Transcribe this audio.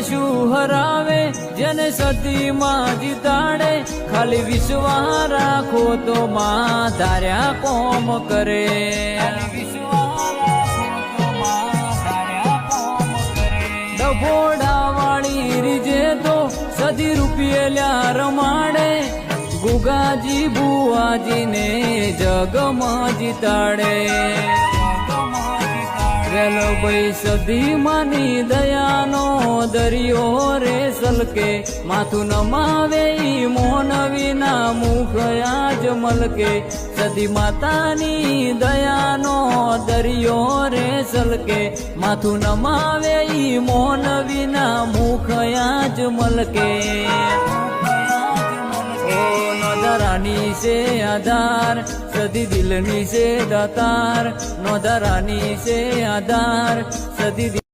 કશું હરાવે જેને સતીમાં જીતાડે ખાલી વિશ્વાસ રાખો તો માં ધાર્યા કોમ કરે ડભોડા વાળી રીજે તો સદી રૂપિયેલ્યા રમાડે ગુગાજી બુઆજીને જગમાં જીતાડે વેલો ભાઈ સદી માની દયાનો દરિયો રે સલકે માથું નમાવે ઈ મોન વિના મુખ આજ મલકે સદી માતાની દયાનો દરિયો રે સલકે માથું નમાવે ઈ મોન વિના મુખ આજ મલકે નોંધારાની છે આધાર સદી દિલની છે દાતાર નોંધારાની છે આધાર સદી